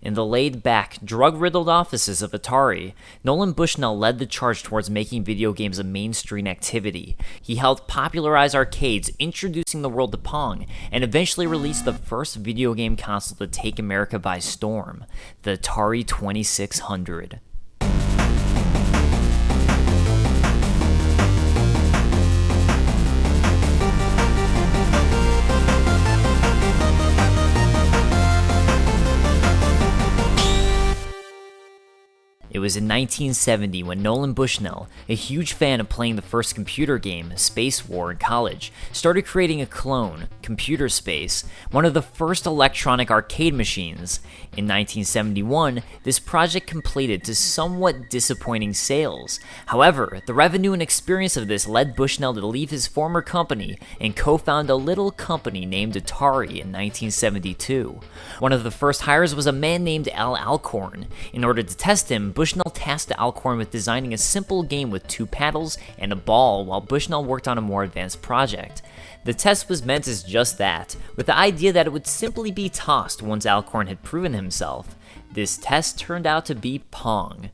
In the laid-back, drug-riddled offices of Atari, Nolan Bushnell led the charge towards making video games a mainstream activity. He helped popularize arcades, introducing the world to Pong, and eventually released the first video game console to take America by storm, the Atari 2600. It was in 1970 when Nolan Bushnell, a huge fan of playing the first computer game, Space War, in college, started creating a clone, Computer Space, one of the first electronic arcade machines. In 1971, this project completed to somewhat disappointing sales. However, the revenue and experience of this led Bushnell to leave his former company and co-found a little company named Atari in 1972. One of the first hires was a man named Al Alcorn. In order to test him, Bushnell tasked Alcorn with designing a simple game with 2 paddles and a ball while Bushnell worked on a more advanced project. The test was meant as just that, with the idea that it would simply be tossed once Alcorn had proven himself. This test turned out to be Pong.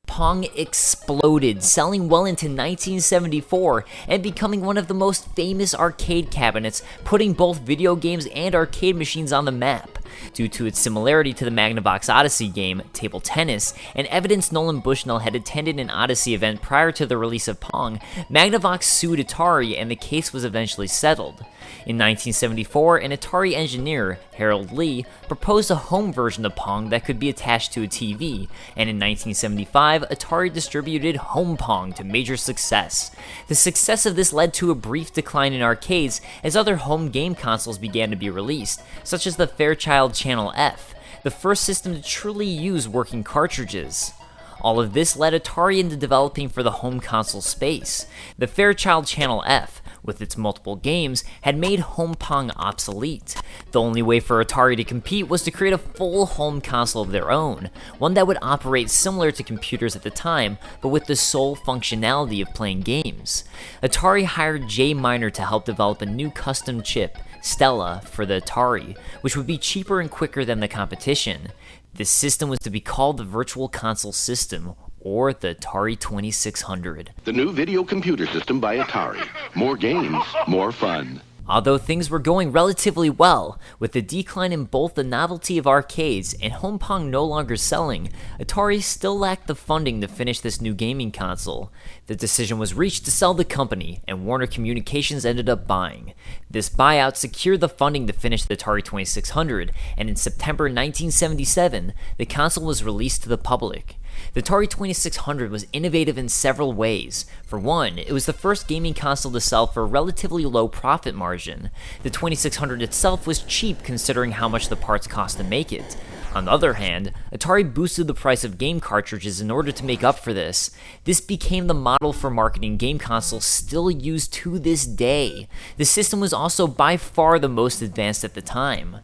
Pong exploded, selling well into 1974 and becoming one of the most famous arcade cabinets, putting both video games and arcade machines on the map. Due to its similarity to the Magnavox Odyssey game, Table Tennis, and evidence Nolan Bushnell had attended an Odyssey event prior to the release of Pong, Magnavox sued Atari and the case was eventually settled. In 1974, an Atari engineer, Harold Lee, proposed a home version of Pong that could be attached to a TV, and in 1975, Atari distributed Home Pong to major success. The success of this led to a brief decline in arcades as other home game consoles began to be released, such as the Fairchild Channel F, the first system to truly use working cartridges. All of this led Atari into developing for the home console space. The Fairchild Channel F, with its multiple games, had made Home Pong obsolete. The only way for Atari to compete was to create a full home console of their own, one that would operate similar to computers at the time, but with the sole functionality of playing games. Atari hired Jay Miner to help develop a new custom chip, Stella, for the Atari, which would be cheaper and quicker than the competition. This system was to be called the Virtual Console System, or the Atari 2600. The new video computer system by Atari. More games, more fun. Although things were going relatively well, with the decline in both the novelty of arcades and Home Pong no longer selling, Atari still lacked the funding to finish this new gaming console. The decision was reached to sell the company, and Warner Communications ended up buying. This buyout secured the funding to finish the Atari 2600, and in September 1977, the console was released to the public. The Atari 2600 was innovative in several ways. For one, it was the first gaming console to sell for a relatively low profit margin. The 2600 itself was cheap considering how much the parts cost to make it. On the other hand, Atari boosted the price of game cartridges in order to make up for this. This became the model for marketing game consoles still used to this day. The system was also by far the most advanced at the time.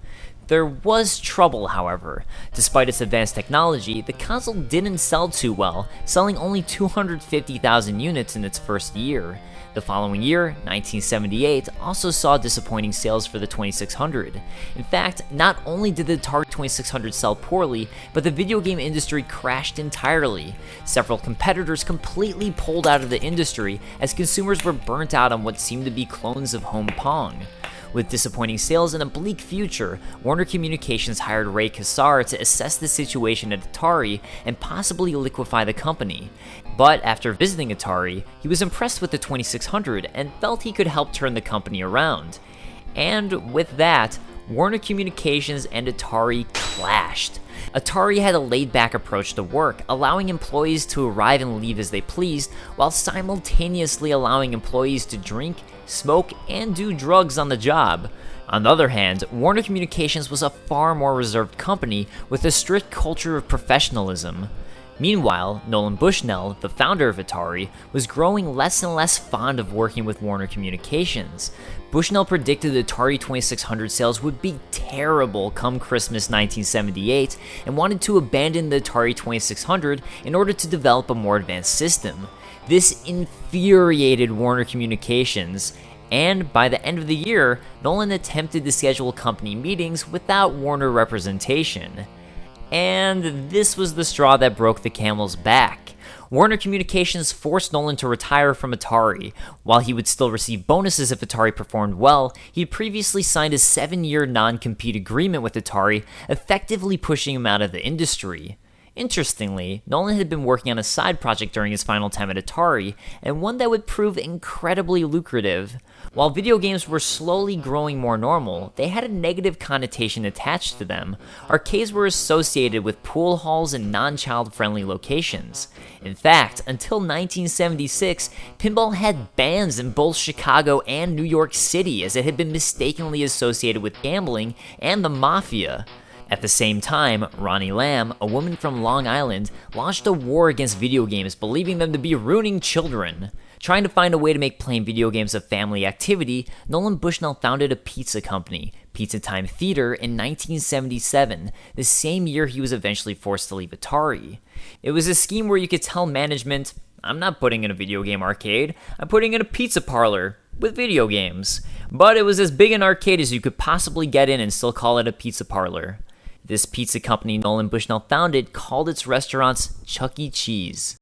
There was trouble, however. Despite its advanced technology, the console didn't sell too well, selling only 250,000 units in its first year. The following year, 1978, also saw disappointing sales for the 2600. In fact, not only did the Atari 2600 sell poorly, but the video game industry crashed entirely. Several competitors completely pulled out of the industry as consumers were burnt out on what seemed to be clones of Home Pong. With disappointing sales and a bleak future, Warner Communications hired Ray Kassar to assess the situation at Atari and possibly liquefy the company. But after visiting Atari, he was impressed with the 2600 and felt he could help turn the company around. And with that, Warner Communications and Atari clashed. Atari had a laid-back approach to work, allowing employees to arrive and leave as they pleased, while simultaneously allowing employees to drink, smoke, and do drugs on the job. On the other hand, Warner Communications was a far more reserved company with a strict culture of professionalism. Meanwhile, Nolan Bushnell, the founder of Atari, was growing less and less fond of working with Warner Communications. Bushnell predicted the Atari 2600 sales would be terrible come Christmas 1978 and wanted to abandon the Atari 2600 in order to develop a more advanced system. This infuriated Warner Communications, and by the end of the year, Nolan attempted to schedule company meetings without Warner representation. And this was the straw that broke the camel's back. Warner Communications forced Nolan to retire from Atari. While he would still receive bonuses if Atari performed well, he had previously signed a 7-year non-compete agreement with Atari, effectively pushing him out of the industry. Interestingly, Nolan had been working on a side project during his final time at Atari, and one that would prove incredibly lucrative. While video games were slowly growing more normal, they had a negative connotation attached to them. Arcades were associated with pool halls and non-child-friendly locations. In fact, until 1976, pinball had bans in both Chicago and New York City, as it had been mistakenly associated with gambling and the mafia. At the same time, Ronnie Lamb, a woman from Long Island, launched a war against video games, believing them to be ruining children. Trying to find a way to make playing video games a family activity, Nolan Bushnell founded a pizza company, Pizza Time Theater, in 1977, the same year he was eventually forced to leave Atari. It was a scheme where you could tell management, "I'm not putting in a video game arcade, I'm putting in a pizza parlor with video games." But it was as big an arcade as you could possibly get in and still call it a pizza parlor. This pizza company Nolan Bushnell founded called its restaurants Chuck E. Cheese.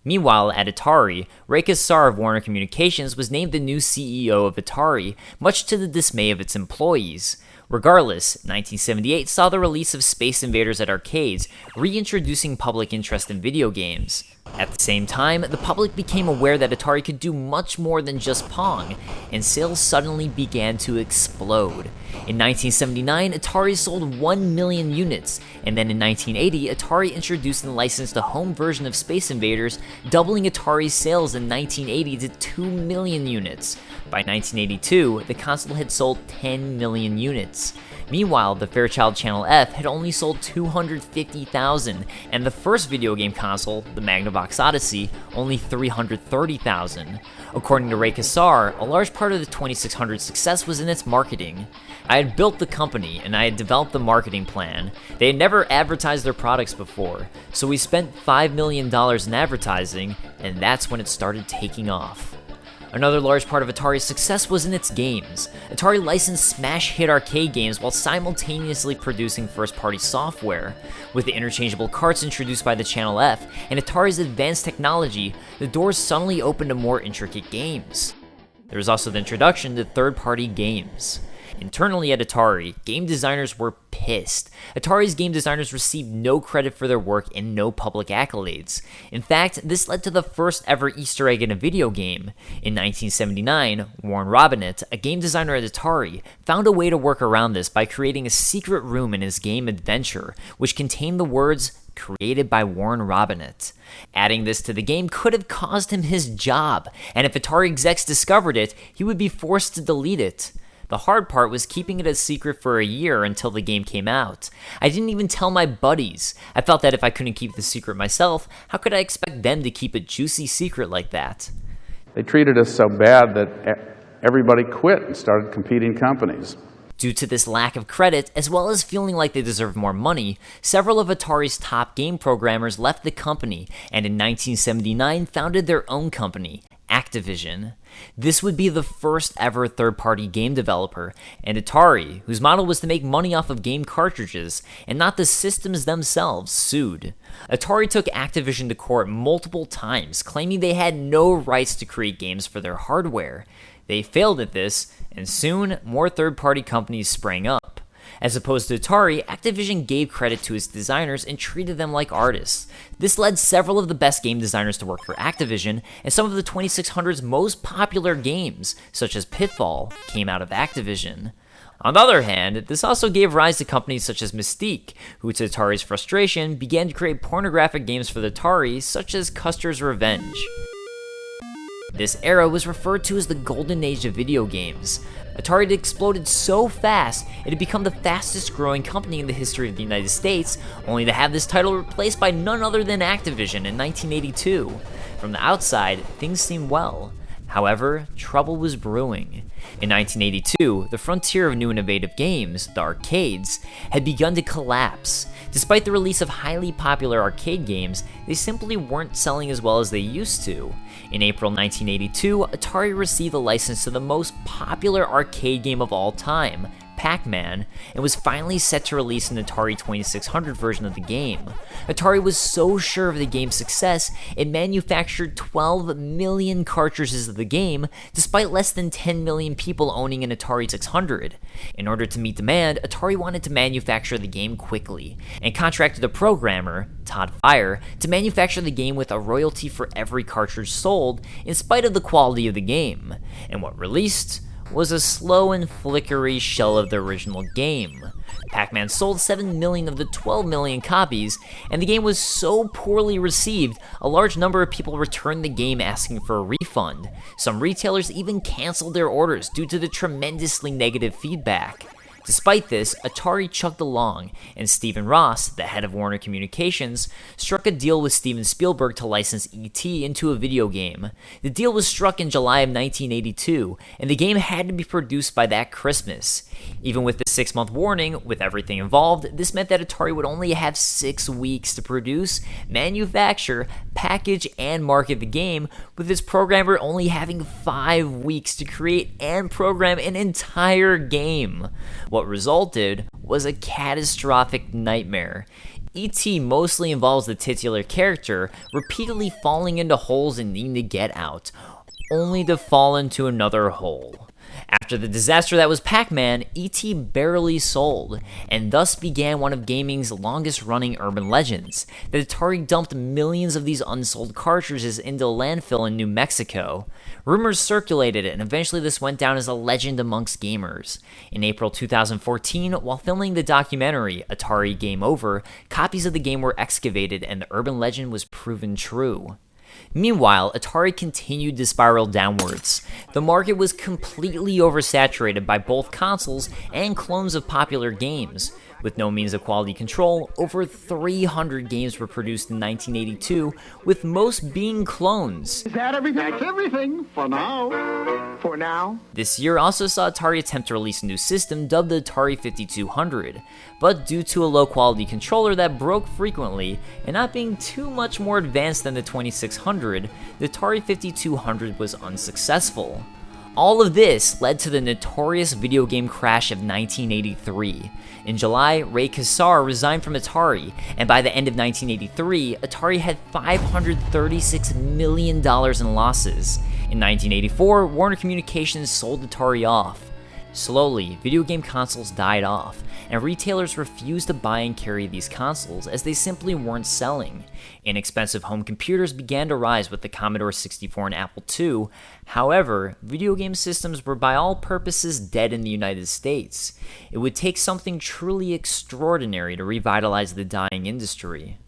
Meanwhile, at Atari, Ray Kassar of Warner Communications was named the new CEO of Atari, much to the dismay of its employees. Regardless, 1978 saw the release of Space Invaders at arcades, reintroducing public interest in video games. At the same time, the public became aware that Atari could do much more than just Pong, and sales suddenly began to explode. In 1979, Atari sold 1 million units, and then in 1980, Atari introduced and licensed a home version of Space Invaders, doubling Atari's sales in 1980 to 2 million units. By 1982, the console had sold 10 million units. Meanwhile, the Fairchild Channel F had only sold 250,000, and the first video game console, the Magnavox Odyssey, only 330,000. According to Ray Kassar, a large part of the 2600's success was in its marketing. "I had built the company, and I had developed the marketing plan. They had never advertised their products before, so we spent $5 million in advertising, and that's when it started taking off." Another large part of Atari's success was in its games. Atari licensed smash hit arcade games while simultaneously producing first-party software. With the interchangeable carts introduced by the Channel F and Atari's advanced technology, the doors suddenly opened to more intricate games. There was also the introduction to third-party games. Internally at Atari, game designers were pissed. Atari's game designers received no credit for their work and no public accolades. In fact, this led to the first ever Easter egg in a video game. In 1979, Warren Robinett, a game designer at Atari, found a way to work around this by creating a secret room in his game Adventure, which contained the words, "Created by Warren Robinett." Adding this to the game could have caused him his job, and if Atari execs discovered it, he would be forced to delete it. The hard part was keeping it a secret for a year until the game came out. I didn't even tell my buddies. I felt that if I couldn't keep the secret myself, how could I expect them to keep a juicy secret like that? They treated us so bad that everybody quit and started competing companies. Due to this lack of credit, as well as feeling like they deserved more money, several of Atari's top game programmers left the company and in 1979 founded their own company, Activision. This would be the first ever third-party game developer, and Atari, whose model was to make money off of game cartridges and not the systems themselves, sued. Atari took Activision to court multiple times, claiming they had no rights to create games for their hardware. They failed at this, and soon more third-party companies sprang up. As opposed to Atari, Activision gave credit to its designers and treated them like artists. This led several of the best game designers to work for Activision, and some of the 2600's most popular games, such as Pitfall, came out of Activision. On the other hand, this also gave rise to companies such as Mystique, who to Atari's frustration began to create pornographic games for the Atari, such as Custer's Revenge. This era was referred to as the golden age of video games. Atari had exploded so fast, it had become the fastest growing company in the history of the United States, only to have this title replaced by none other than Activision in 1982. From the outside, things seemed well. However, trouble was brewing. In 1982, the frontier of new innovative games, the arcades, had begun to collapse. Despite the release of highly popular arcade games, they simply weren't selling as well as they used to. In April 1982, Atari received a license to the most popular arcade game of all time, Pac-Man, and was finally set to release an Atari 2600 version of the game. Atari was so sure of the game's success, it manufactured 12 million cartridges of the game, despite less than 10 million people owning an Atari 600. In order to meet demand, Atari wanted to manufacture the game quickly, and contracted a programmer, Todd Fire, to manufacture the game with a royalty for every cartridge sold, in spite of the quality of the game. And what released was a slow and flickery shell of the original game. Pac-Man sold 7 million of the 12 million copies, and the game was so poorly received, a large number of people returned the game asking for a refund. Some retailers even canceled their orders due to the tremendously negative feedback. Despite this, Atari chugged along, and Stephen Ross, the head of Warner Communications, struck a deal with Steven Spielberg to license E.T. into a video game. The deal was struck in July of 1982, and the game had to be produced by that Christmas. Even with the 6-month warning, with everything involved, this meant that Atari would only have 6 weeks to produce, manufacture, package, and market the game, with its programmer only having 5 weeks to create and program an entire game. What resulted was a catastrophic nightmare. E.T. mostly involves the titular character repeatedly falling into holes and needing to get out, only to fall into another hole. After the disaster that was Pac-Man, E.T. barely sold, and thus began one of gaming's longest-running urban legends, that Atari dumped millions of these unsold cartridges into a landfill in New Mexico. Rumors circulated, and eventually this went down as a legend amongst gamers. In April 2014, while filming the documentary Atari Game Over, copies of the game were excavated and the urban legend was proven true. Meanwhile, Atari continued to spiral downwards. The market was completely oversaturated by both consoles and clones of popular games. With no means of quality control, over 300 games were produced in 1982, with most being clones. Is that everything? That's everything for now. For now. This year also saw Atari attempt to release a new system dubbed the Atari 5200, but due to a low quality controller that broke frequently, and not being too much more advanced than the 2600, the Atari 5200 was unsuccessful. All of this led to the notorious video game crash of 1983. In July, Ray Kassar resigned from Atari, and by the end of 1983, Atari had $536 million in losses. In 1984, Warner Communications sold Atari off. Slowly, video game consoles died off, and retailers refused to buy and carry these consoles as they simply weren't selling. Inexpensive home computers began to rise with the Commodore 64 and Apple II. However, video game systems were by all purposes dead in the United States. It would take something truly extraordinary to revitalize the dying industry.